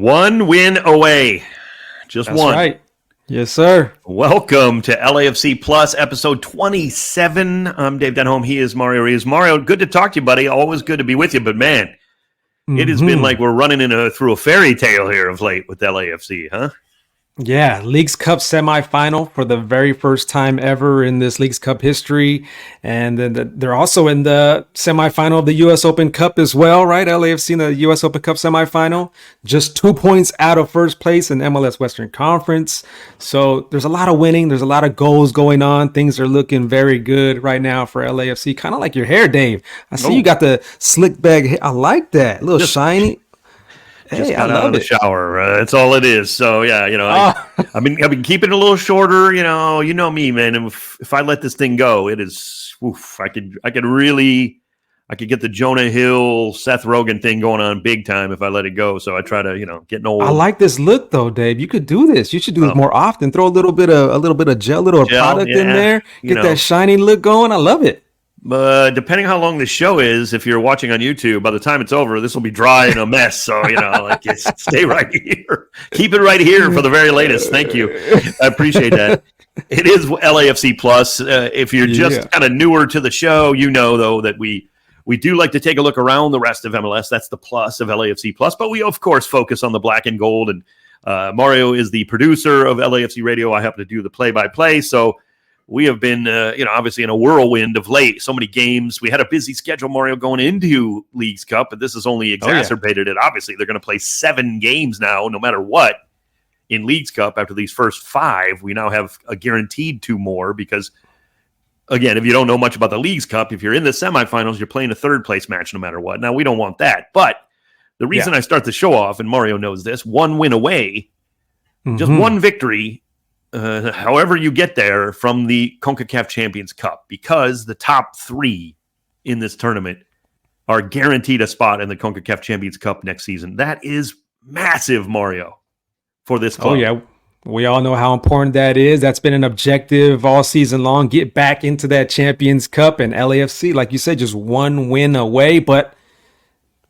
One win away. Just That's one. Right. Yes, sir. Welcome to LAFC Plus, episode 27. I'm Dave Denholm. He is Mario Ruiz. Mario, good to talk to you, buddy. Always good to be with you. But, man, it has been like we're running through a fairy tale here of late with LAFC, huh? Yeah, Leagues Cup Semifinal for the very first time ever in this Leagues Cup history. And then they're also in the semifinal of the U.S. Open Cup as well, right? LAFC in the U.S. Open Cup semifinal. Just 2 points out of first place in MLS Western Conference. So there's a lot of winning. There's a lot of goals going on. Things are looking very good right now for LAFC. Kind of like your hair, Dave. I see you got the slick back hair. I like that. A little shiny. Just got out of the shower. That's all it is. So yeah, I've been keeping it a little shorter. You know me, man. And if I let this thing go, it is. I could get the Jonah Hill, Seth Rogen thing going on big time if I let it go. So I try to, getting old. I like this look though, Dave. You could do this. You should do this more often. Throw a little bit of gel, product in there. Get that shiny look going. I love it. But depending how long the show is, if you're watching on YouTube, by the time it's over, this will be dry and a mess. So, stay right here. Keep it right here for the very latest. Thank you. I appreciate that. It is LAFC Plus. If you're just kind of newer to the show, though, that we do like to take a look around the rest of MLS. That's the plus of LAFC Plus. But we, of course, focus on the black and gold. And Mario is the producer of LAFC Radio. I happen to do the play-by-play. So we have been, obviously in a whirlwind of late. So many games. We had a busy schedule, Mario, going into Leagues Cup, but this has only exacerbated it. Obviously, they're going to play 7 games now, no matter what, in Leagues Cup. After these first 5, we now have a guaranteed 2 more because, again, if you don't know much about the Leagues Cup, if you're in the semifinals, you're playing a third-place match no matter what. Now, we don't want that. But the reason I start the show off, and Mario knows this, 1 win away, just 1 victory, however you get there from the CONCACAF Champions Cup, because the top 3 in this tournament are guaranteed a spot in the CONCACAF Champions Cup next season. That is massive, Mario, for this club. Oh, yeah. We all know how important that is. That's been an objective all season long. Get back into that Champions Cup, and LAFC, like you said, just 1 win away, but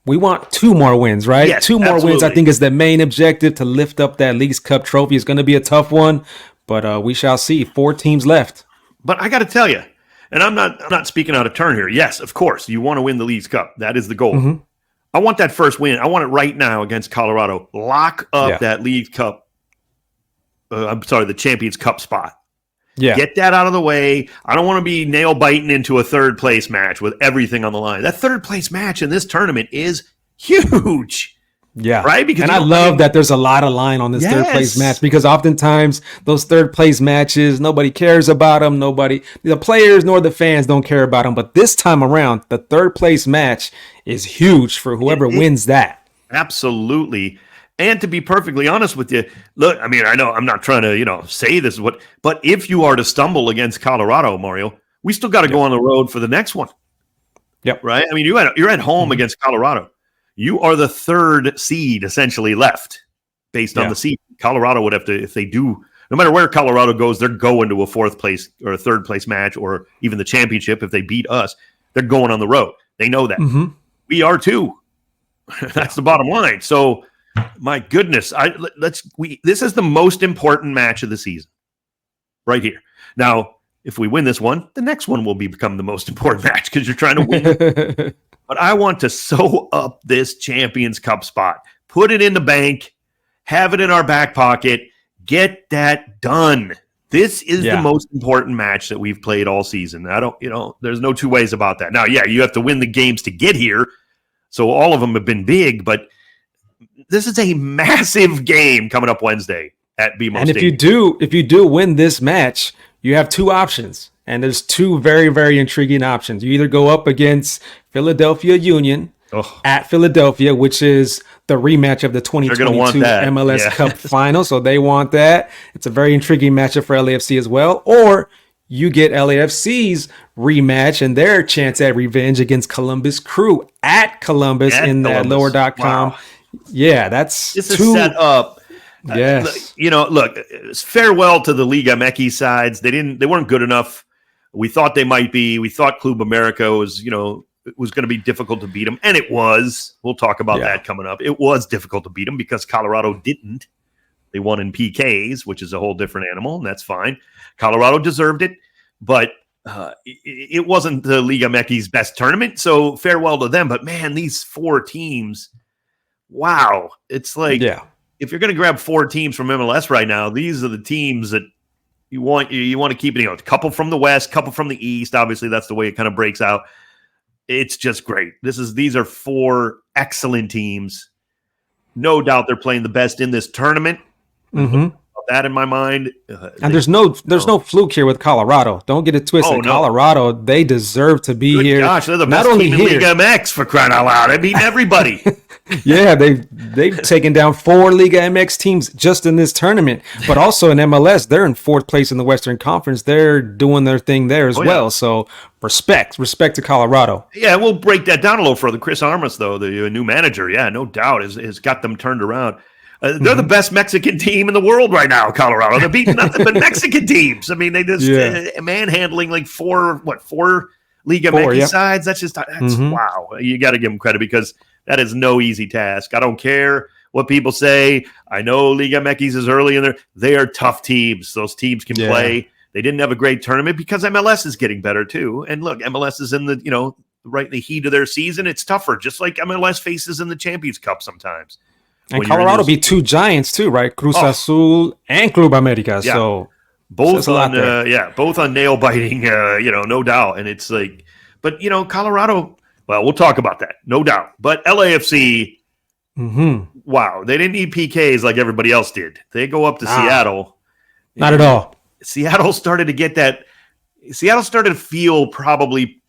we want 2 more wins, right? Yes, 2 more wins, I think, is the main objective to lift up that Leagues Cup trophy. It's going to be a tough one, but we shall see. 4 teams left. But I got to tell you, and I'm not speaking out of turn here. Yes, of course, you want to win the Leagues Cup. That is the goal. I want that first win. I want it right now against Colorado. Lock up that Leagues Cup. The Champions Cup spot. Yeah. Get that out of the way. I don't want to be nail biting into a third place match with everything on the line. That third place match in this tournament is huge. Yeah. Right? Because I love that there's a lot of line on this third place match, because oftentimes those third place matches, nobody cares about them. The players nor the fans don't care about them. But this time around, the third place match is huge for whoever wins that. Absolutely. And to be perfectly honest with you, look, I mean, I know I'm not trying to, say this is but if you are to stumble against Colorado, Mario, we still got to go on the road for the next one. Yep. Right? I mean, you're at home against Colorado. You are the 3rd seed essentially left based on the seed. Colorado would have to, if they do, no matter where Colorado goes, they're going to a 4th place or a 3rd place match, or even the championship. If they beat us, they're going on the road. They know that. We are too. That's the bottom line. So, my goodness, this is the most important match of the season, right here. Now, if we win this one, the next one will become the most important match because you're trying to win. But I want to sew up this Champions Cup spot, put it in the bank, have it in our back pocket, get that done. This is the most important match that we've played all season. There's no 2 ways about that. Now, you have to win the games to get here, so all of them have been big, but this is a massive game coming up Wednesday at BMO And Stadium. if you do win this match, you have 2 options, and there's 2 very, very intriguing options. You either go up against Philadelphia Union at Philadelphia, which is the rematch of the 2022 MLS Cup final, so they want that. It's a very intriguing matchup for LAFC as well. Or you get LAFC's rematch and their chance at revenge against Columbus Crew at Columbus that lower.com. Wow. Yeah, this is set up. Yes. Look, farewell to the Liga MX sides. They weren't good enough. We thought they might be. We thought Club America was, it was going to be difficult to beat them, and it was. We'll talk about that coming up. It was difficult to beat them because Colorado didn't. They won in PKs, which is a whole different animal, and that's fine. Colorado deserved it, but it wasn't the Liga MX's best tournament, so farewell to them. But, man, these 4 teams, wow. It's like if you're going to grab 4 teams from MLS right now, these are the teams that you want to keep it. A couple from the West, couple from the East. Obviously, that's the way it kind of breaks out. It's just great. These are 4 excellent teams. No doubt they're playing the best in this tournament. That in my mind. And there's no fluke here with Colorado. Don't get it twisted. Colorado, they deserve to be here. Gosh, they're the best team in Liga MX, for crying out loud. I beat everybody. They've taken down 4 Liga MX teams just in this tournament. But also in MLS, they're in 4th place in the Western Conference. They're doing their thing there as well. So respect to Colorado. Yeah, we'll break that down a little further. Chris Armas, though, the new manager, no doubt, has got them turned around. They're the best Mexican team in the world right now, Colorado. They're beating nothing but Mexican teams. I mean, they just manhandling like 4 Liga MX sides. That's wow. You got to give them credit because that is no easy task. I don't care what people say. I know Liga MX is early in there. They are tough teams. Those teams can play. They didn't have a great tournament because MLS is getting better too. And look, MLS is in the, right in the heat of their season. It's tougher, just like MLS faces in the Champions Cup sometimes. And Colorado beat 2 giants too, right? Cruz Azul and Club America. Yeah. So both on both on nail biting, no doubt. And it's like, but Colorado, well, we'll talk about that, no doubt. But LAFC, wow, they didn't need PKs like everybody else did. They go up to Seattle. Not at all. Seattle started to get that. Seattle started to feel probably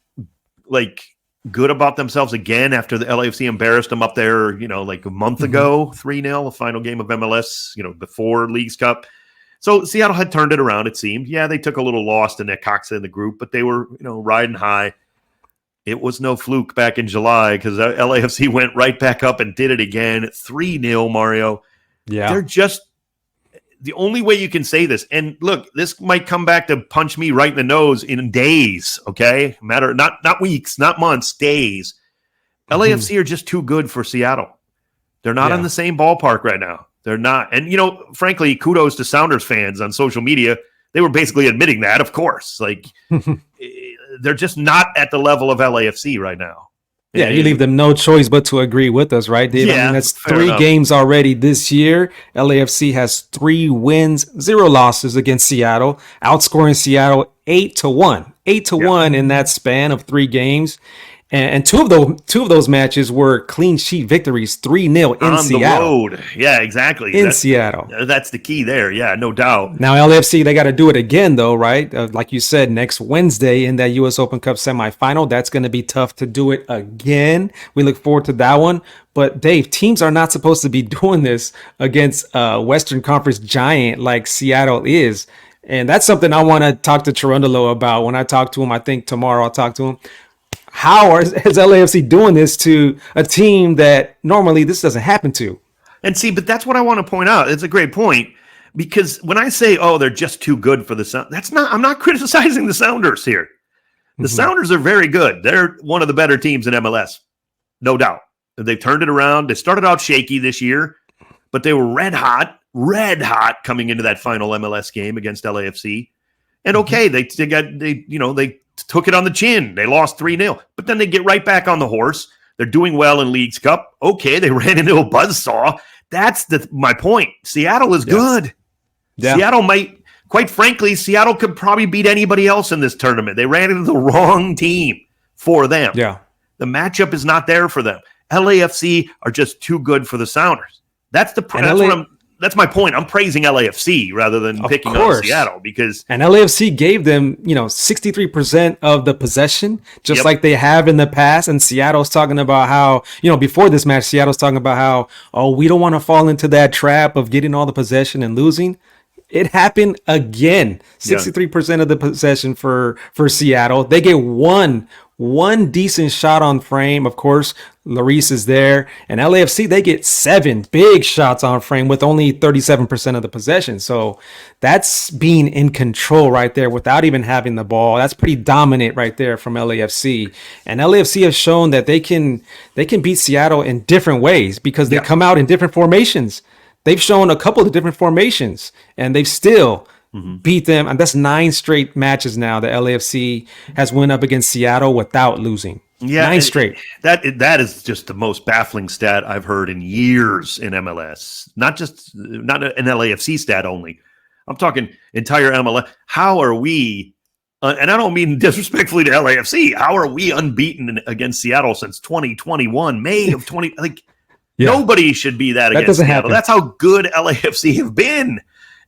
like good about themselves again after the LAFC embarrassed them up there, like a month ago, 3-0, the final game of MLS, before Leagues Cup. So Seattle had turned it around, it seemed. Yeah, they took a little loss to Necaxa in the group, but they were, riding high. It was no fluke back in July because LAFC went right back up and did it again. 3-0, Mario. Yeah. They're just the only way you can say this. And look, this might come back to punch me right in the nose in days, okay? Not weeks, not months, days. LAFC are just too good for Seattle. They're not in the same ballpark right now. They're not. And, frankly, kudos to Sounders fans on social media. They were basically admitting that, of course. Like, they're just not at the level of LAFC right now. Yeah, you leave them no choice but to agree with us, right, Dave? I mean, that's 3 games already this year. LAFC has 3 wins, 0 losses against Seattle, outscoring Seattle 8-1. 8-1 in that span of 3 games. And two of those matches were clean sheet victories, 3-0 in Seattle. On the road. Yeah, exactly. Seattle. That's the key there. Yeah, no doubt. Now, LAFC, they got to do it again, though, right? Like you said, next Wednesday in that U.S. Open Cup semifinal. That's going to be tough to do it again. We look forward to that one. But, Dave, teams are not supposed to be doing this against a Western Conference giant like Seattle is. And that's something I want to talk to Cherundolo about when I talk to him. I think tomorrow I'll talk to him. How is LAFC doing this to a team that normally this doesn't happen to? And see, but that's what I want to point out. It's a great point because when I say, they're just too good for the Sound, I'm not criticizing the Sounders here. The Sounders are very good. They're one of the better teams in MLS, no doubt. They've turned it around. They started out shaky this year, but they were red hot coming into that final MLS game against LAFC. And okay, they took it on the chin. They lost 3-0, but then they get right back on the horse. They're doing well in Leagues Cup. Okay, they ran into a buzzsaw. That's my point. Seattle is good. Yeah. Seattle might, quite frankly, Seattle could probably beat anybody else in this tournament. They ran into the wrong team for them. Yeah. The matchup is not there for them. LAFC are just too good for the Sounders. That's my point. I'm praising LAFC rather than picking on Seattle because LAFC gave them, 63% of the possession, just like they have in the past. And Seattle's talking about how, before this match, Seattle's talking about how, we don't want to fall into that trap of getting all the possession and losing. It happened again. 63% of the possession for Seattle. They get one decent shot on frame. Of course, Lloris is there, and LAFC, they get 7 big shots on frame with only 37% of the possession. So that's being in control right there without even having the ball. That's pretty dominant right there from LAFC. And LAFC has shown that they can beat Seattle in different ways because they come out in different formations. They've shown a couple of different formations, and they've still beat them. And that's 9 straight matches now that LAFC has went up against Seattle without losing. Yeah, 9 straight. That is just the most baffling stat I've heard in years in MLS. Not an LAFC stat only. I'm talking entire MLS. How are we? And I don't mean disrespectfully to LAFC. How are we unbeaten against Seattle since 2021, May of 20? Like nobody should be that against Seattle. Happen. That's how good LAFC have been.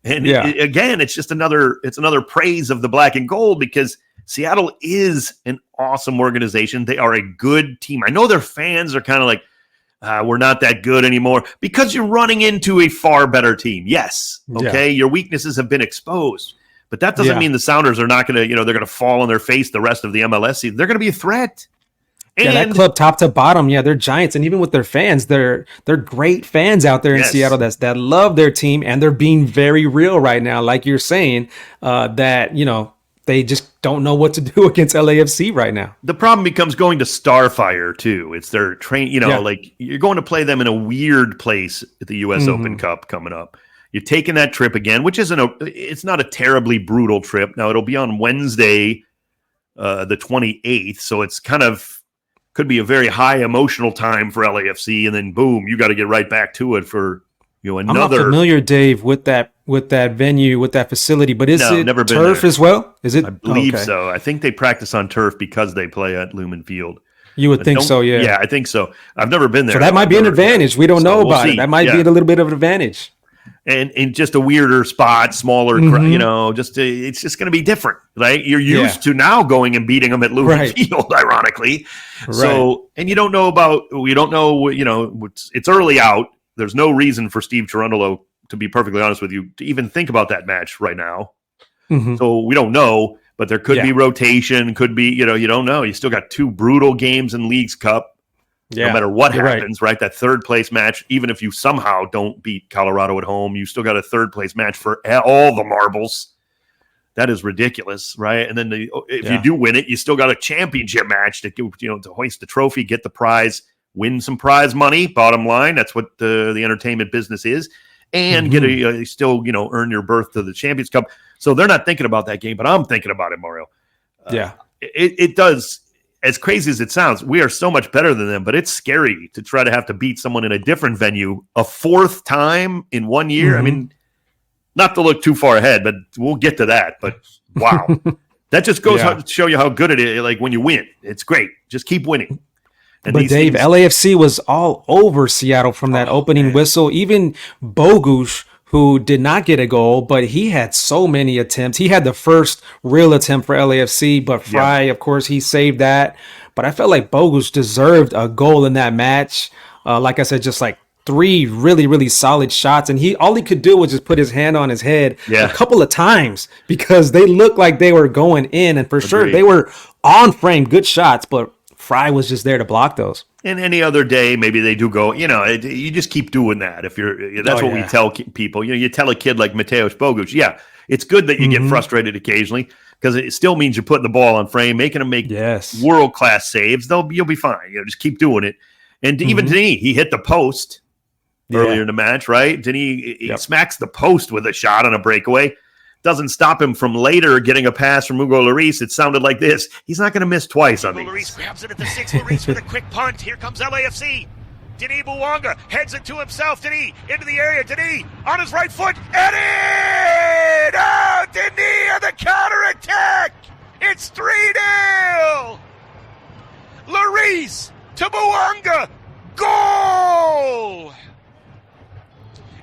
And again, it's just another praise of the black and gold because Seattle is an awesome organization. They are a good team. I know their fans are kind of like, we're not that good anymore because you're running into a far better team. Yes. Okay. Your weaknesses have been exposed, but that doesn't mean the Sounders are not going to, they're going to fall on their face the rest of the MLS season. They're going to be a threat. And that club top to bottom, they're giants. And even with their fans, they're great fans out there in Seattle that love their team, and they're being very real right now. Like you're saying, that, they just don't know what to do against LAFC right now. The problem becomes going to Starfire too. It's their train, like you're going to play them in a weird place at the US Open Cup coming up. You're taking that trip again, which it's not a terribly brutal trip. Now it'll be on Wednesday, the 28th. So it's could be a very high emotional time for LAFC. And then boom, you got to get right back to it for, another. I'm not familiar, Dave, with that venue, with that facility, but is it never been turf as well? Is it? I believe so. I think they practice on turf because they play at Lumen Field. You would think so, yeah. Yeah, I think so. I've never been there. So that might be an advantage. We don't know about it. That might be a little bit of an advantage. And in just a weirder spot, smaller, it's just going to be different, right? You're used to now going and beating them at Lumen Field, ironically. Right. So, and we don't know, it's early out. There's no reason for Steve Cherundolo, to be perfectly honest with you, to even think about that match right now. So we don't know, but there could be rotation, could be, you don't know. You still got 2 brutal games in Leagues Cup. No matter what happens, right? That third place match, even if you somehow don't beat Colorado at home, you still got a third place match for all the marbles. That is ridiculous, right? And then if you do win it, you still got a championship match to hoist the trophy, get the prize, win some prize money. Bottom line, that's what the entertainment business is, and get earn your berth to the Champions Cup. So they're not thinking about that game, but I'm thinking about it, Mario. It does. As crazy as it sounds, we are so much better than them, but it's scary to try to have to beat someone in a different venue a 4th time in 1 year. I mean, not to look too far ahead, but we'll get to that. But wow, that just goes to show you how good it is. Like when you win, it's great. Just keep winning. And but Dave, LAFC was all over Seattle from that opening whistle. Even Bogusz, who did not get a goal, but he had so many attempts. He had the first real attempt for LAFC, but Fry, of course, he saved that. But I felt like Bogusz deserved a goal in that match. Like I said, just like 3 really, really solid shots. And all he could do was just put his hand on his head a couple of times because they looked like they were going in. And for sure, they were on frame, good shots, but Fry was just there to block those. And any other day, maybe they do go, you just keep doing that. That's what we tell people. You tell a kid like Mateusz Bogusz, it's good that you get frustrated occasionally because it still means you're putting the ball on frame, making them make world-class saves. You'll be fine. Just keep doing it. And even Denis, he hit the post earlier in the match, right? Denis he smacks the post with a shot on a breakaway. Doesn't stop him from later getting a pass from Hugo Lloris. It sounded like this. He's not going to miss twice on these. Lloris grabs it at the 6. Lloris with a quick punt. Here comes LAFC. Denis Bouanga heads it to himself. Denis into the area. Denis on his right foot. And in! Oh, Denis on the counterattack! It's 3-0! Lloris to Bouanga. Goal!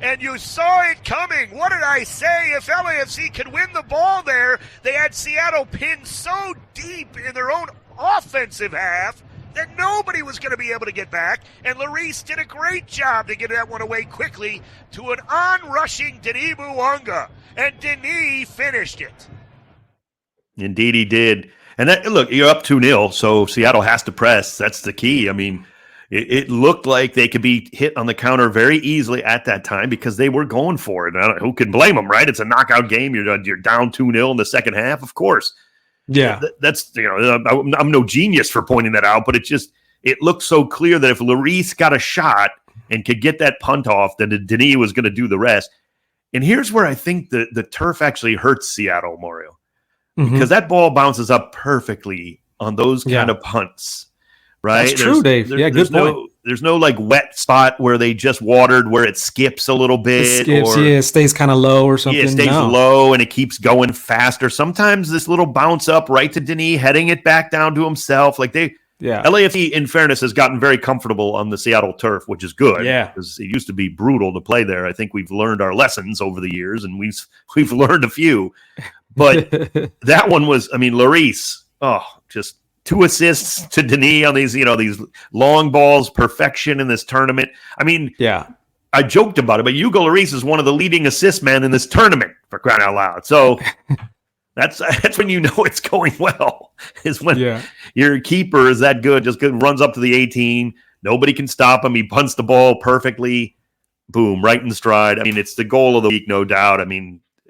And you saw it coming. What did I say? If LAFC could win the ball there, they had Seattle pinned so deep in their own offensive half that nobody was going to be able to get back. And Lloris did a great job to get that one away quickly to an on-rushing Denis Bouanga. And Denis finished it. Indeed he did. And look, you're up 2-0, so Seattle has to press. That's the key. I mean, It looked like they could be hit on the counter very easily at that time because they were going for it. Who can blame them, right? It's a knockout game. You're down 2-0 in the second half, of course. Yeah. That's, I'm no genius for pointing that out, but it looked so clear that if Ruiz got a shot and could get that punt off, then Denis was going to do the rest. And here's where I think the turf actually hurts Seattle, Mario, because that ball bounces up perfectly on those kind of punts. Right? That's true, Dave. Yeah, good point. There's no like wet spot where they just watered where it skips a little bit. It stays kind of low or something. Yeah, it stays low and it keeps going faster. Sometimes this little bounce up right to Denis, heading it back down to himself. LAFC, in fairness, has gotten very comfortable on the Seattle turf, which is good. Yeah, because it used to be brutal to play there. I think we've learned our lessons over the years, and we've learned a few. But that one was, Lloris, just 2 assists to Denis on these, these long balls, perfection in this tournament. I joked about it, but Hugo Lloris is one of the leading assist men in this tournament, for crying out loud. So that's when you know it's going well, is when your keeper is that good, runs up to the 18. Nobody can stop him. He punts the ball perfectly. Boom, right in stride. It's the goal of the week, no doubt.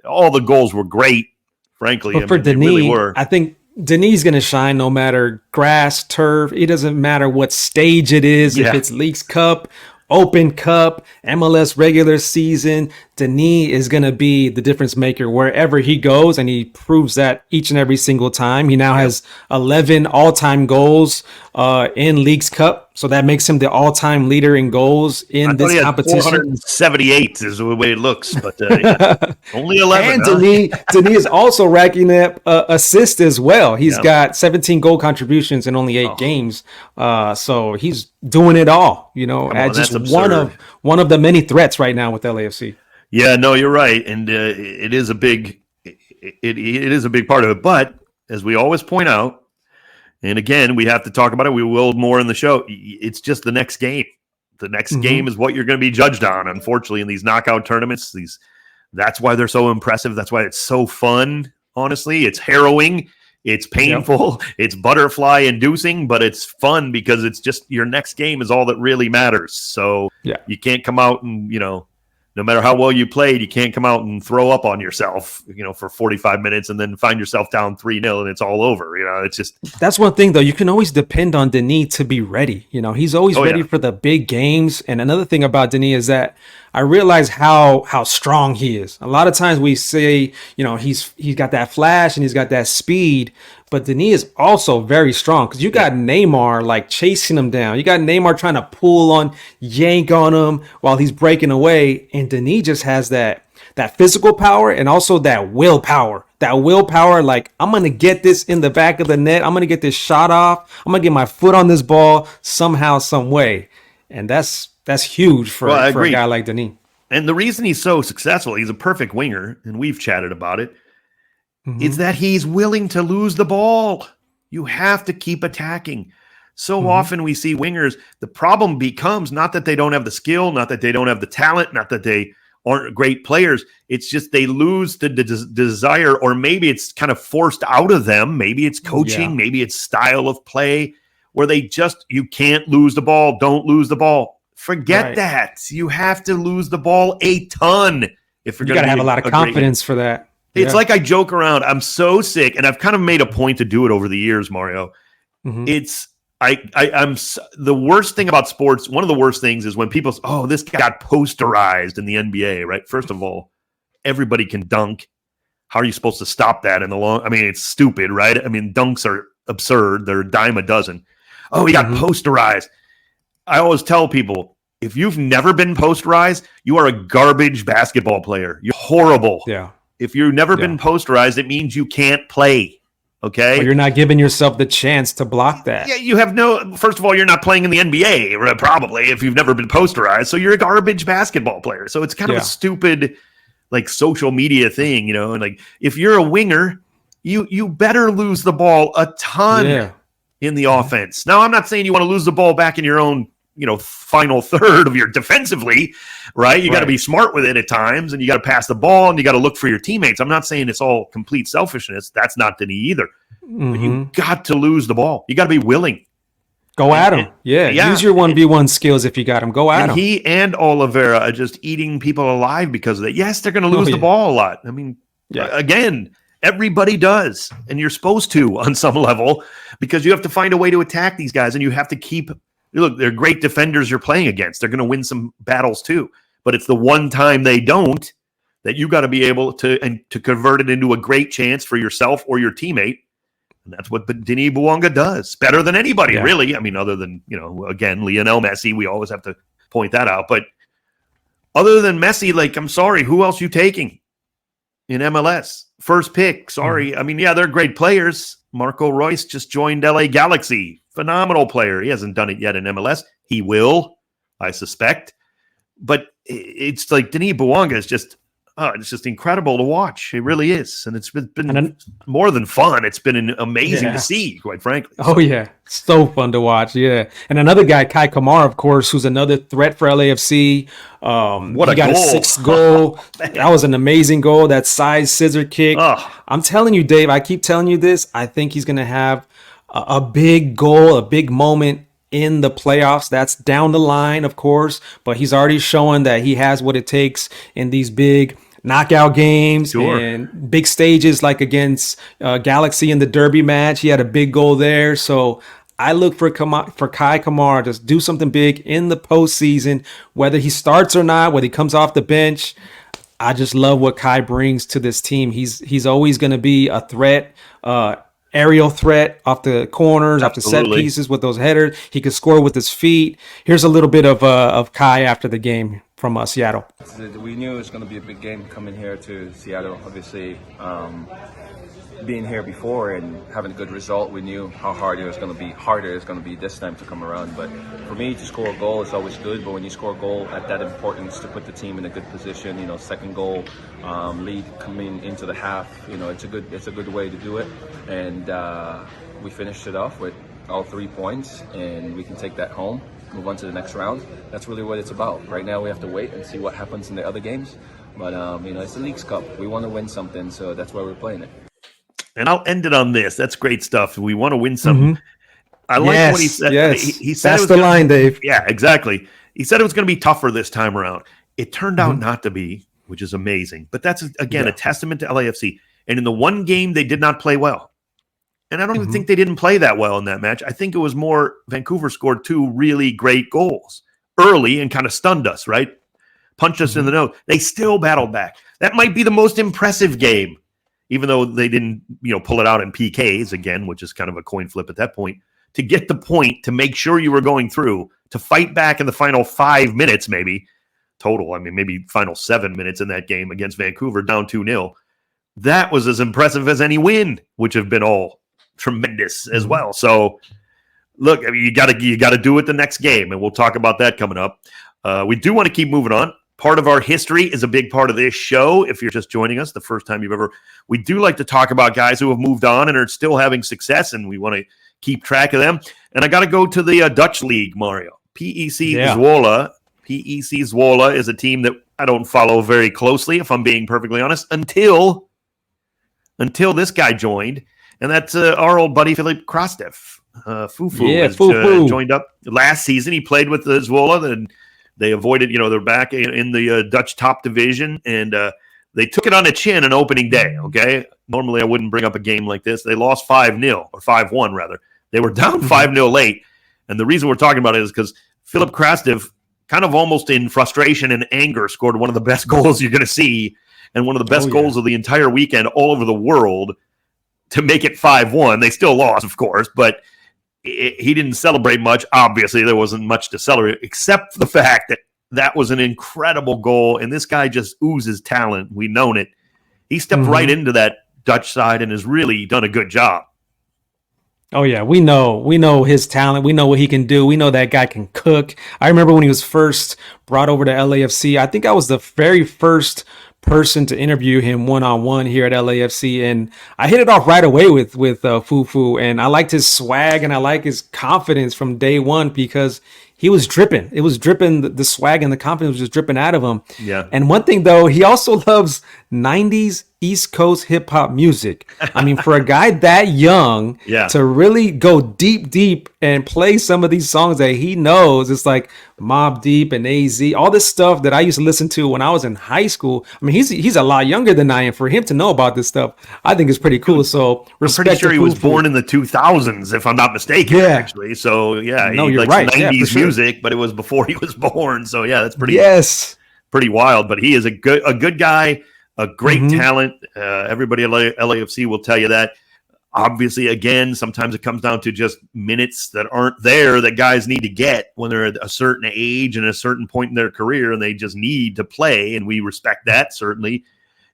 All the goals were great, frankly. But for Denis, really were. I think Denis is going to shine no matter grass, turf. It doesn't matter what stage it is. If it's Leagues Cup, Open Cup, MLS regular season, Denis is going to be the difference maker wherever he goes, and he proves that each and every single time. He now has 11 all-time goals in Leagues Cup, so that makes him the all-time leader in goals in this competition. 478 is the way it looks, but only 11. And Denis is also racking up assists as well. He's got 17 goal contributions in only 8 games, so he's doing it all. Just one of the many threats right now with LAFC. Yeah, no, you're right, and it is a big part of it. But as we always point out, and again, we have to talk about it. We will more in the show. It's just the next game. The next game is what you're going to be judged on. Unfortunately, in these knockout tournaments, that's why they're so impressive. That's why it's so fun. Honestly, it's harrowing. It's painful. It's butterfly inducing, but it's fun because it's just your next game is all that really matters. So you can't come out and, no matter how well you played, you can't come out and throw up on yourself, for 45 minutes and then find yourself down 3-0 and it's all over. It's just. That's one thing, though. You can always depend on Denis to be ready. He's always ready for the big games. And another thing about Denis is that I realize how strong he is. A lot of times we say, he's got that flash and he's got that speed, but Denis is also very strong because you got Neymar chasing him down. You got Neymar trying to yank on him while he's breaking away. And Denis just has that physical power and also that willpower. I'm going to get this in the back of the net. I'm going to get this shot off. I'm going to get my foot on this ball somehow, some way. And that's huge for a guy like Denis. And the reason he's so successful, he's a perfect winger, and we've chatted about it, is that he's willing to lose the ball. You have to keep attacking. So often we see wingers, the problem becomes not that they don't have the skill, not that they don't have the talent, not that they aren't great players. It's just they lose the desire, or maybe it's kind of forced out of them. Maybe it's coaching, maybe it's style of play, where you can't lose the ball. Don't lose the ball. Forget that. You have to lose the ball a ton if you're going to have a lot of confidence for that. It's like I joke around. I'm so sick, and I've kind of made a point to do it over the years, Mario. It's I'm the worst thing about sports. One of the worst things is when people say, "Oh, this guy got posterized in the NBA." Right? First of all, everybody can dunk. How are you supposed to stop that in the long? It's stupid, right? Dunks are absurd. They're a dime a dozen. Oh, he got posterized. I always tell people, if you've never been posterized, you are a garbage basketball player. You're horrible. Yeah. If you've never been posterized, it means you can't play. Okay. Well, you're not giving yourself the chance to block that. Yeah, you have first of all, you're not playing in the NBA, probably, if you've never been posterized. So you're a garbage basketball player. So it's kind of a stupid, social media thing, and if you're a winger, you better lose the ball a ton in the offense. Now, I'm not saying you want to lose the ball back in your own, final third of your defensively, right? You got to be smart with it at times, and you got to pass the ball, and you got to look for your teammates. I'm not saying it's all complete selfishness. That's not Denis either. But you got to lose the ball. You got to be willing. Go at him. Yeah. Use your 1v1 skills if you got him. Go at him. He and Oliveira are just eating people alive because of that. Yes, they're going to lose the ball a lot. I mean, again, everybody does. And you're supposed to on some level because you have to find a way to attack these guys and you have to keep – look, they're great defenders you're playing against. They're going to win some battles too. But it's the one time they don't that you got to be able to convert it into a great chance for yourself or your teammate. And that's what Denis Bouanga does better than anybody, really. I mean, other than, again, Lionel Messi, we always have to point that out. But other than Messi, I'm sorry, who else you taking in MLS? First pick, sorry. I mean, they're great players. Marco Reus just joined LA Galaxy. Phenomenal player. He hasn't done it yet in MLS. He will, I suspect. But it's like Denis Bouanga is just... it's just incredible to watch. It really is. And it's been more than fun. It's been amazing to see, quite frankly. Oh, yeah. So fun to watch. Yeah. And another guy, Kai Kamara, of course, who's another threat for LAFC. What a got goal. A 6th goal. That was an amazing goal. That side scissor kick. I'm telling you, Dave, I keep telling you this. I think he's going to have a big goal, a big moment in the playoffs. That's down the line, of course. But he's already showing that he has what it takes in these big knockout games and big stages like against Galaxy in the Derby match. He had a big goal there. So I look for Kai Kamara to do something big in the postseason, whether he starts or not, whether he comes off the bench. I just love what Kai brings to this team. He's always going to be a threat, aerial threat off the corners, off the set pieces with those headers. He can score with his feet. Here's a little bit of Kai after the game from Seattle. We knew it was going to be a big game coming here to Seattle. Obviously, being here before and having a good result, we knew how hard it was going to be. Harder it's going to be this time to come around. But for me, to score a goal is always good. But when you score a goal at that importance to put the team in a good position, second goal, lead coming into the half, it's a good way to do it. And we finished it off with all 3 points, and we can take that home, move on to the next round. That's really what it's about. Right now we have to wait and see what happens in the other games. But, it's the Leagues Cup. We want to win something, so that's why we're playing it. And I'll end it on this. That's great stuff. We want to win something. I like what he said. Yes. He said that's the line, Dave. Yeah, exactly. He said it was going to be tougher this time around. It turned out not to be, which is amazing. But that's, again, a testament to LAFC. And in the one game, they did not play well. And I don't even think they didn't play that well in that match. I think it was more Vancouver scored 2 really great goals early and kind of stunned us, right? Punched us in the nose. They still battled back. That might be the most impressive game, even though they didn't, pull it out in PKs again, which is kind of a coin flip at that point, to get the point, to make sure you were going through, to fight back in the final 5 minutes, maybe total. I mean, maybe final 7 minutes in that game against Vancouver, down 2-0. That was as impressive as any win, which have been all tremendous as well. So look, I mean, you got to do it the next game, and we'll talk about that coming up. We do want to keep moving on. Part of our history is a big part of this show. If you're just joining us, the first time you've ever, we do like to talk about guys who have moved on and are still having success, and we want to keep track of them. And I got to go to the Dutch league, Mario. PEC Zwolle. PEC Zwolle is a team that I don't follow very closely, if I'm being perfectly honest, until this guy joined. And that's our old buddy, Philip Krastev. Fufu joined up last season. He played with the Zwolle, and they avoided, they're back in the Dutch top division, and they took it on the chin on opening day, okay? Normally I wouldn't bring up a game like this. They lost 5-0, or 5-1, rather. They were down 5-0 late, and the reason we're talking about it is because Philip Krastev, kind of almost in frustration and anger, scored one of the best goals you're going to see, and one of the best goals of the entire weekend all over the world, to make it 5-1. They still lost, of course, but he didn't celebrate much. Obviously, there wasn't much to celebrate, except for the fact that that was an incredible goal, and this guy just oozes talent. We've known it. He stepped right into that Dutch side and has really done a good job. Oh, yeah, we know his talent. We know what he can do. We know that guy can cook. I remember when he was first brought over to LAFC, I think I was the very first person to interview him one-on-one here at LAFC, and I hit it off right away with Fufu, and I liked his swag and I like his confidence from day one, because he was dripping. It was dripping. The swag and the confidence was just dripping out of him. Yeah. And one thing though, he also loves 90s East Coast hip hop music. I mean, for a guy that young Yeah. to really go deep and play some of these songs that he knows, it's like Mobb Deep and AZ, all this stuff that I used to listen to when I was in high school. I mean, he's a lot younger than I am. For him to know about this stuff, I think is pretty cool. So I'm pretty sure he was born in the 2000s, if I'm not mistaken, actually. So, yeah, No, he you're likes right. 90s Yeah, for sure. music, but it was before he was born. So, yeah, that's pretty pretty wild. But he is a good guy, a great talent. Everybody at LAFC will tell you that. Obviously, again, sometimes it comes down to just minutes that aren't there that guys need to get when they're at a certain age and a certain point in their career, and they just need to play, and we respect that, certainly.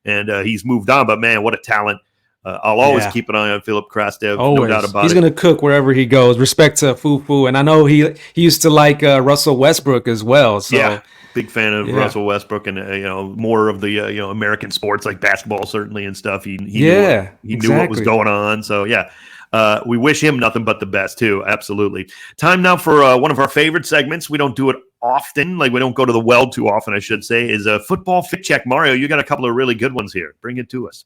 And he's moved on, but, man, what a talent. I'll always keep an eye on Philip Krastev, no doubt about it. He's going to cook wherever he goes. Respect to Fufu, and I know he used to like Russell Westbrook as well. So. Yeah, big fan of Russell Westbrook and more of the American sports like basketball certainly and stuff. He knew what was going on. So we wish him nothing but the best too. Absolutely. Time now for one of our favorite segments. We don't do it often, like we don't go to the well too often, I should say. Is a Futbol Fit Check. Mario, you got a couple of really good ones here. Bring it to us.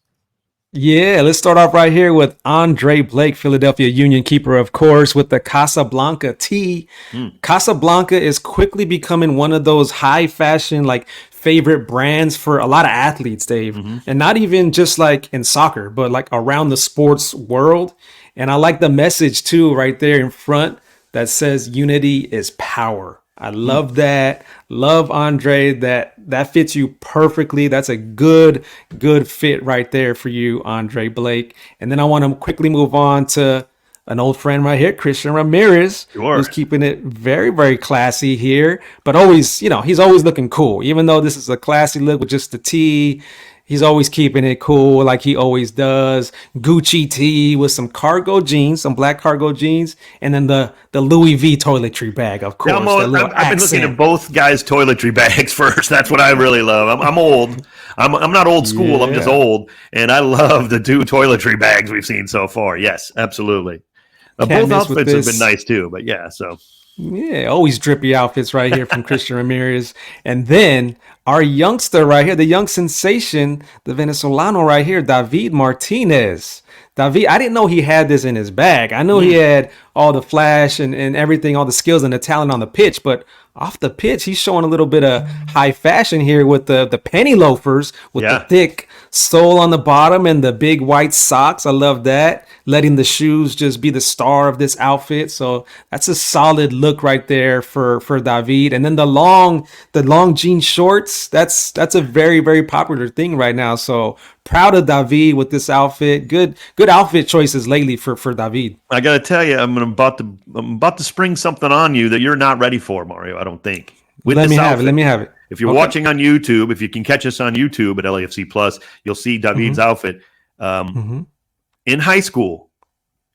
Yeah, let's start off right here with Andre Blake, Philadelphia Union keeper, of course, with the Casablanca tee. Casablanca is quickly becoming one of those high fashion, like favorite brands for a lot of athletes, Dave. And not even just like in soccer, but like around the sports world. And I like the message too, right there in front that says unity is power. I love that. Love Andre. That fits you perfectly. That's a good fit right there for you, Andre Blake. And then I want to quickly move on to an old friend right here, Christian Ramirez, who's keeping it very, very classy here, but always, he's always looking cool. Even though this is a classy look with just the tee, he's always keeping it cool like he always does. Gucci tee with some cargo jeans, some black cargo jeans, and then the Louis V toiletry bag, of course. Yeah, I've been looking at both guys' toiletry bags first. That's what I really love. I'm old. I'm not old school. I'm just old, and I love the two toiletry bags we've seen so far. Yes, absolutely. Both outfits have been nice too, but always drippy outfits right here from Christian Ramirez. And then our youngster right here, the young sensation, the Venezolano right here, David Martinez. David, I didn't know he had this in his bag. I know he had all the flash and everything, all the skills and the talent on the pitch, but off the pitch, he's showing a little bit of high fashion here with the penny loafers with the thick sole on the bottom and the big white socks. I love that. Letting the shoes just be the star of this outfit. So that's a solid look right there for David. And then the long jean shorts, that's a very, very popular thing right now. So proud of David with this outfit. Good outfit choices lately for David. I got to tell you, I'm about to spring something on you that you're not ready for, Mario, I don't think. Let me have it. If you're watching on YouTube, if you can catch us on YouTube at LAFC Plus, you'll see David's outfit. In high school,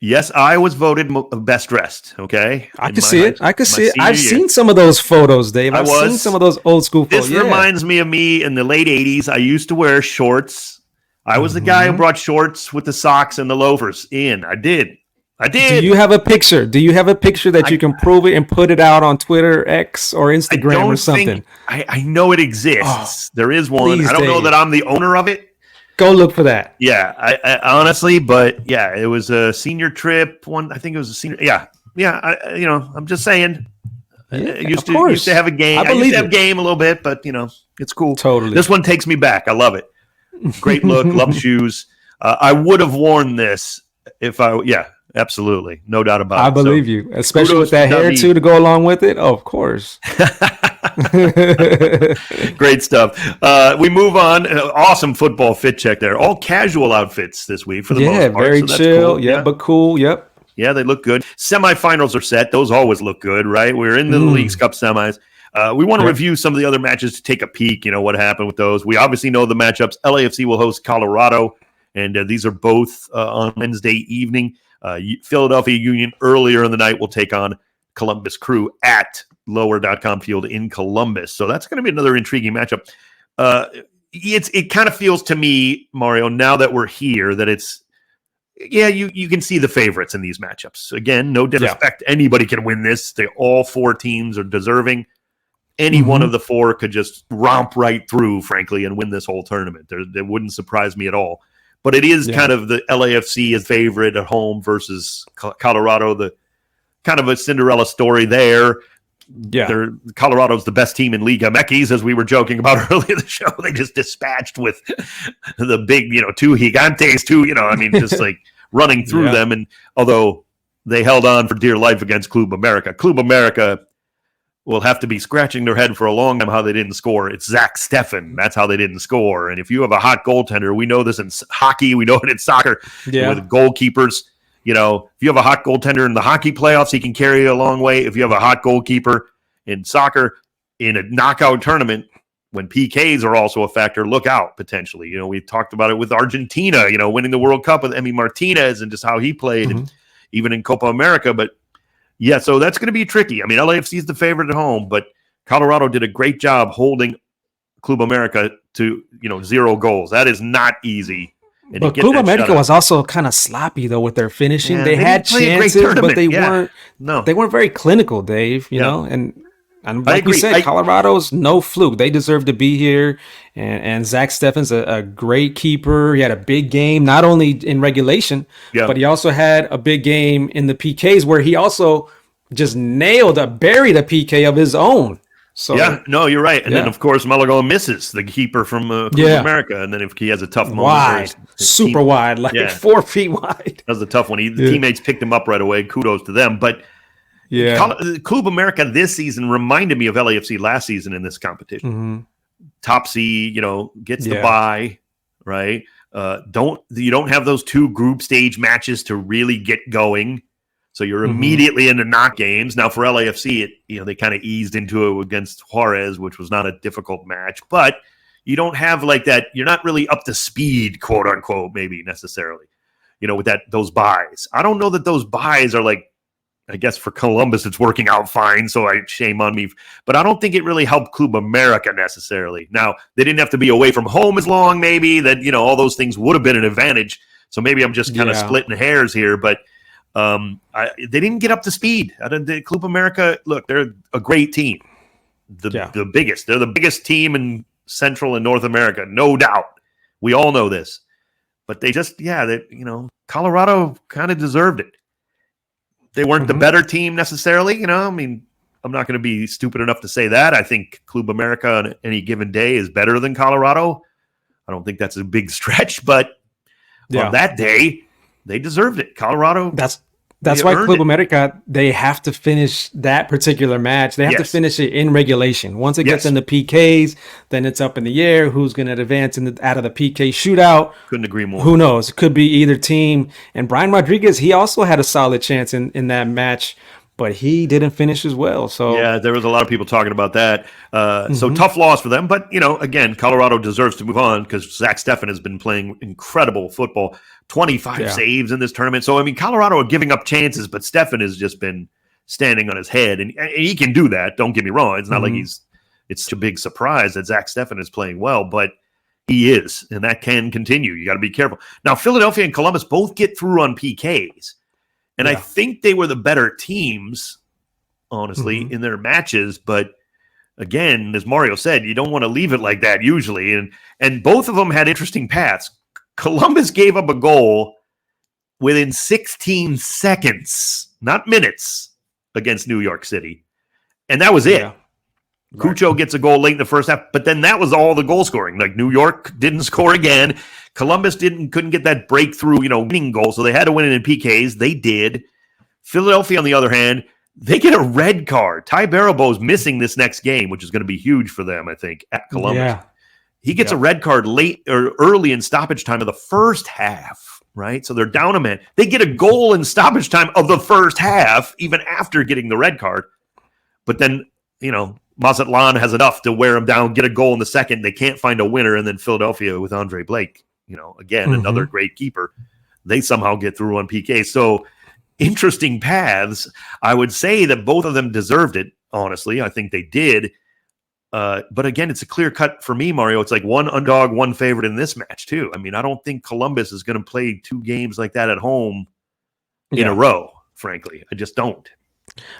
yes, I was voted best dressed. Okay, I can see it. I've seen some of those photos, Dave. I've seen some of those old school photos. This reminds me of me in the late 80s. I used to wear shorts. I was the guy who brought shorts with the socks and the loafers in. I did. Do you have a picture? That you can prove it and put it out on Twitter, X, or Instagram or something? I know it exists. There is one. Please, I don't know that I'm the owner of it. Go look for that. Yeah, I honestly, but yeah, it was a senior trip. I think it was a senior. Yeah. I'm just saying. Used to have a game. I used to have game a little bit, but it's cool. Totally. This one takes me back. I love it. Great look. Love shoes. I would have worn this if absolutely, no doubt about it. I believe you, especially with that hair too to go along with it. Oh, of course. Great stuff. We move on. Awesome Futbol Fit Check there. All casual outfits this week for the most part. Very chill. Cool. But cool. Yep. Yeah, they look good. Semifinals are set. Those always look good, right? We're in the Leagues Cup semis. We want to review some of the other matches to take a peek, what happened with those. We obviously know the matchups. LAFC will host Colorado, and these are both on Wednesday evening. Philadelphia Union earlier in the night will take on Columbus Crew at lower.com field in Columbus. So that's going to be another intriguing matchup. It kind of feels to me, Mario, now that we're here, that it's yeah, you can see the favorites in these matchups. Again, no disrespect. Anybody can win this. All 4 teams are deserving. Any one of the 4 could just romp right through, frankly, and win this whole tournament. It wouldn't surprise me at all. But it is kind of the LAFC is favorite at home versus Colorado, the kind of a Cinderella story there. Yeah, Colorado's the best team in Liga MX, as we were joking about earlier in the show. They just dispatched with the big, 2 gigantes, just like running through them. And although they held on for dear life against Club America will have to be scratching their head for a long time how they didn't score. It's Zach Steffen. That's how they didn't score. And if you have a hot goaltender, we know this in hockey, we know it in soccer, with goalkeepers. If you have a hot goaltender in the hockey playoffs, he can carry you a long way. If you have a hot goalkeeper in soccer, in a knockout tournament, when PKs are also a factor, look out, potentially. We talked about it with Argentina, winning the World Cup with Emi Martinez and just how he played, and even in Copa America. But, yeah, so that's going to be tricky. I mean, LAFC is the favorite at home, but Colorado did a great job holding Club America to, 0 goals. That is not easy. But Club America was also kind of sloppy though with their finishing. Yeah, they had chances, but they weren't very clinical, Dave. You know, and like we said, Colorado's no fluke. They deserve to be here. And Zach Steffen's a great keeper. He had a big game, not only in regulation, but he also had a big game in the PKs where he also just buried a PK of his own. So you're right. And then of course Malagón misses the keeper from Club America, and then if he has a tough moment, wide, super wide, like 4 feet wide. That was a tough one. The teammates picked him up right away. Kudos to them. But Club America this season reminded me of LAFC last season in this competition. Top seed, gets the bye, right? You don't have those 2 group stage matches to really get going. So you're immediately into knock games. Now for LAFC, they kind of eased into it against Juarez, which was not a difficult match. But you don't have like that. You're not really up to speed, quote unquote, maybe necessarily, with those buys. I don't know that those buys are like, I guess for Columbus, it's working out fine. So shame on me. But I don't think it really helped Club America necessarily. Now, they didn't have to be away from home as long, maybe, that, all those things would have been an advantage. So maybe I'm just kind of splitting hairs here. But they didn't get up to speed. Club America, look, they're a great team. The biggest. They're the biggest team in Central and North America, no doubt. We all know this. But they just, Colorado kind of deserved it. They weren't the better team necessarily, I mean, I'm not going to be stupid enough to say that. I think Club America on any given day is better than Colorado. I don't think that's a big stretch, but on that day, they deserved it. Colorado. That's why Club America, they have to finish that particular match. They have to finish it in regulation. Once it gets into PKs, then it's up in the air. Who's going to advance out of the PK shootout? Couldn't agree more. Who knows? It could be either team. And Brian Rodriguez, he also had a solid chance in that match, but he didn't finish as well. So yeah, there was a lot of people talking about that. So tough loss for them. But, again, Colorado deserves to move on because Zach Steffen has been playing incredible football. 25 saves in this tournament. So, I mean, Colorado are giving up chances, but Steffen has just been standing on his head. And he can do that. Don't get me wrong. It's not like it's a big surprise that Zach Steffen is playing well, but he is. And that can continue. You got to be careful. Now, Philadelphia and Columbus both get through on PKs. And I think they were the better teams, honestly, in their matches. But again, as Mario said, you don't want to leave it like that usually. And both of them had interesting paths. Columbus gave up a goal within 16 seconds, not minutes, against New York City. And that was it. Yeah. Cucho gets a goal late in the first half, but then that was all the goal scoring. Like New York didn't score again. Columbus couldn't get that breakthrough, winning goal, so they had to win it in PKs. They did. Philadelphia, on the other hand, they get a red card. Ty Barabo's missing this next game, which is going to be huge for them, I think, at Columbus. Yeah. He gets a red card late or early in stoppage time of the first half, right? So they're down a man. They get a goal in stoppage time of the first half, even after getting the red card. But then, Mazatlan has enough to wear them down, get a goal in the second. They can't find a winner. And then Philadelphia with Andre Blake, again, another great keeper. They somehow get through on PK. So interesting paths. I would say that both of them deserved it, honestly. I think they did. But again, it's a clear cut for me, Mario. It's like one underdog, one favorite in this match too. I mean, I don't think Columbus is going to play 2 games like that at home in a row. Frankly, I just don't.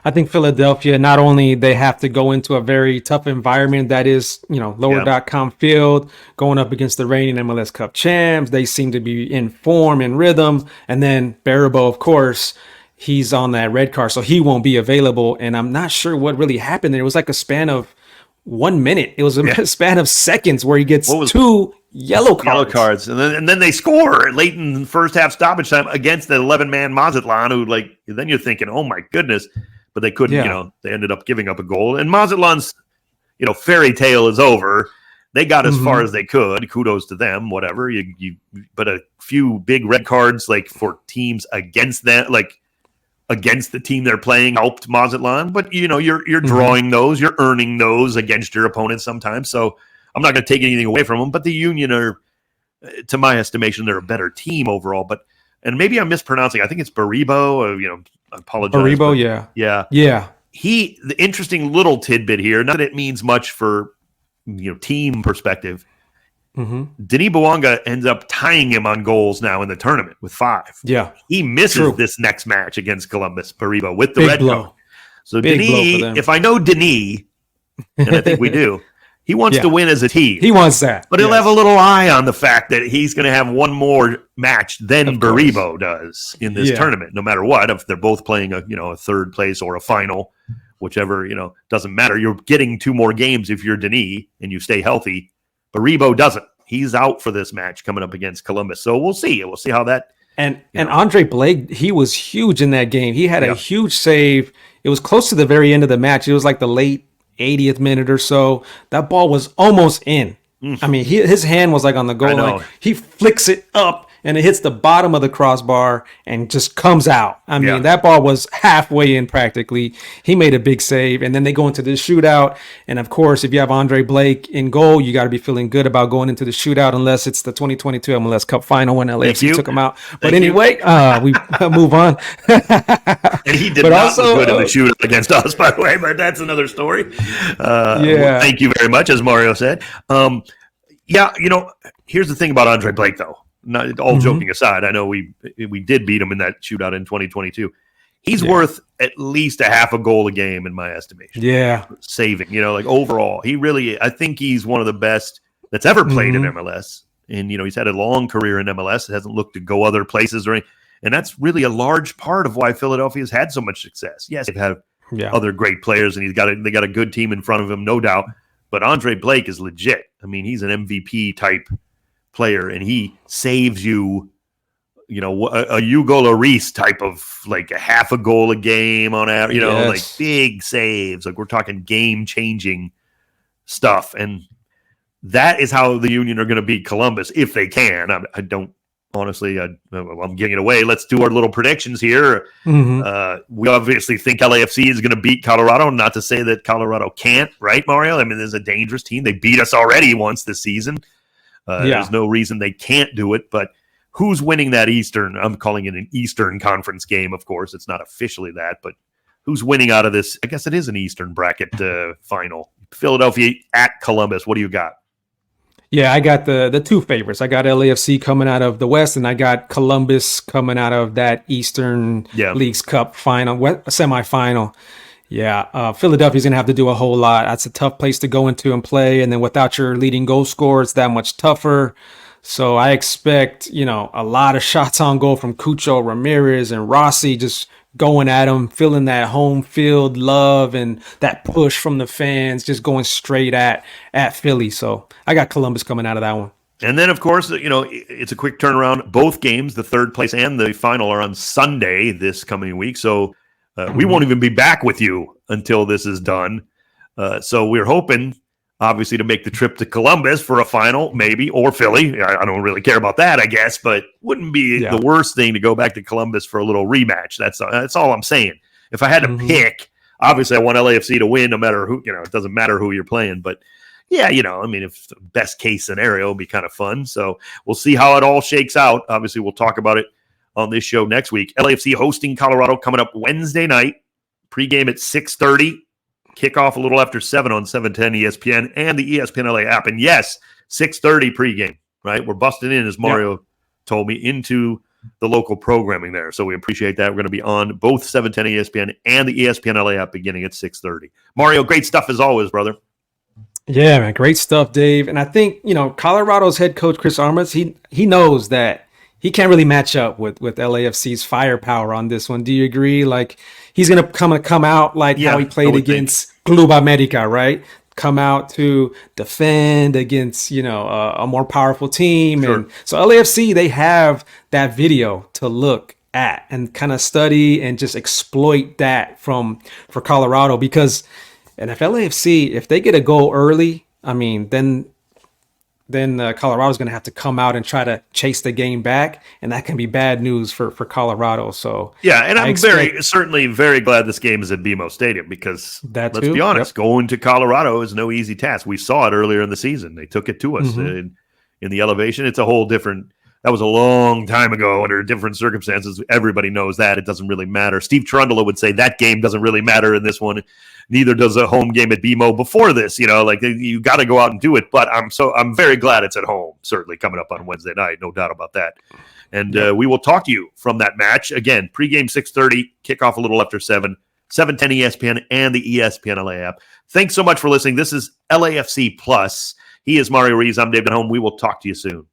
I think Philadelphia, not only they have to go into a very tough environment that is, lower.com field, going up against the reigning MLS Cup champs. They seem to be in form and rhythm. And then Baribo, of course, he's on that red card, so he won't be available. And I'm not sure what really happened there. It was like a span of 1 minute. It was a span of seconds where he gets 2 yellow cards. And then they score late in the first half stoppage time against the 11-man Mazatlan, who then you're thinking, oh my goodness, but they couldn't, they ended up giving up a goal. And Mazatlan's, fairy tale is over. They got as far as they could. Kudos to them, whatever. But a few big red cards, like for teams against them, like against the team they're playing, helped Mazatlan. But, you're drawing those, you're earning those against your opponents sometimes. So I'm not going to take anything away from them, but the Union are, to my estimation, they're a better team overall. And maybe I'm mispronouncing. I think it's Baribo. I apologize. Baribo, yeah. The interesting little tidbit here, not that it means much for team perspective. Denis Bouanga ends up tying him on goals now in the tournament with 5. Yeah, he misses this next match against Columbus, Baribo, with the red card. So Big Denis, if I know Denis, and I think we do. He wants to win as a team. He wants that. But he'll have a little eye on the fact that he's going to have one more match than Baribo does in this tournament, no matter what. If they're both playing a third place or a final, whichever, doesn't matter. You're getting 2 more games if you're Denis and you stay healthy. Baribo doesn't. He's out for this match coming up against Columbus. So we'll see. We'll see how that. And Andre Blake, he was huge in that game. He had a huge save. It was close to the very end of the match. It was like the late 80th minute or so. That ball was almost in. I mean, his hand was like on the goal line. He flicks it up and it hits the bottom of the crossbar and just comes out. I mean, that ball was halfway in practically. He made a big save, and then they go into the shootout. And of course, if you have Andre Blake in goal, you got to be feeling good about going into the shootout, unless it's the 2022 MLS Cup final when LAFC took him out. But anyway, we move on. And he did not look good in the shootout against us, by the way, but that's another story. Well, thank you very much, as Mario said. Here's the thing about Andre Blake, though. Not all joking aside, I know we did beat him in that shootout in 2022. He's worth at least a half a goal a game in my estimation. Yeah, saving. Overall, I think he's one of the best that's ever played in MLS. And he's had a long career in MLS. It hasn't looked to go other places or anything. And that's really a large part of why Philadelphia's had so much success. Yes, they've had other great players, and they got a good team in front of him, no doubt. But Andre Blake is legit. I mean, he's an MVP type player, and he saves you, a Hugo Lloris type of like a half a goal a game on average, like big saves. Like we're talking game-changing stuff. And that is how the Union are going to beat Columbus if they can. I don't. Honestly, I'm giving it away. Let's do our little predictions here. We obviously think LAFC is going to beat Colorado. Not to say that Colorado can't, right, Mario? I mean, there's a dangerous team. They beat us already once this season. There's no reason they can't do it. But who's winning that Eastern? I'm calling it an Eastern Conference game, of course. It's not officially that. But who's winning out of this? I guess it is an Eastern bracket final. Philadelphia at Columbus. What do you got? Yeah, I got the 2 favorites. I got LAFC coming out of the West, and I got Columbus coming out of that Eastern Leagues Cup semifinal. Yeah, Philadelphia's going to have to do a whole lot. That's a tough place to go into and play, and then without your leading goal scorer, it's that much tougher. So I expect, a lot of shots on goal from Cucho, Ramirez, and Rossi just going at them, feeling that home field love and that push from the fans, just going straight at Philly. So I got Columbus coming out of that one. And then, of course, it's a quick turnaround. Both games, the third place and the final, are on Sunday this coming week. So we won't even be back with you until this is done. So we're hoping, obviously, to make the trip to Columbus for a final, maybe, or Philly. I don't really care about that, I guess, but wouldn't be the worst thing to go back to Columbus for a little rematch. That's all I'm saying. If I had to pick, obviously, I want LAFC to win no matter who, it doesn't matter who you're playing. But, if best case scenario would be kind of fun. So we'll see how it all shakes out. Obviously, we'll talk about it on this show next week. LAFC hosting Colorado coming up Wednesday night. Pregame at 6:30. Kickoff a little after 7 on 710 ESPN and the ESPN LA app. And yes, 6:30 pregame, right? We're busting in, as Mario told me, into the local programming there. So we appreciate that. We're going to be on both 710 ESPN and the ESPN LA app beginning at 6:30. Mario, great stuff as always, brother. Yeah, man, great stuff, Dave. And I think, Colorado's head coach, Chris Armas, he knows that he can't really match up with LAFC's firepower on this one. Do you agree? Like, he's going to come out like how he played against Club America, right? Come out to defend against, a more powerful team. Sure. And so LAFC, they have that video to look at and kind of study and just exploit that for Colorado, because and if LAFC, if they get a goal early, I mean, then Colorado's going to have to come out and try to chase the game back, and that can be bad news for Colorado. So yeah, and I'm certainly very glad this game is at BMO Stadium, because let's be honest, going to Colorado is no easy task. We saw it earlier in the season; they took it to us in the elevation. It's a whole different. That was a long time ago under different circumstances. Everybody knows that it doesn't really matter. Steve Cherundolo would say that game doesn't really matter in this one. Neither does a home game at BMO before this. You got to go out and do it. But I'm very glad it's at home. Certainly coming up on Wednesday night, no doubt about that. And we will talk to you from that match again. Pregame 6:30, kickoff a little after 7. 710 ESPN and the ESPN LA app. Thanks so much for listening. This is LAFC Plus. He is Mario Ruiz. I'm Dave Denholm. We will talk to you soon.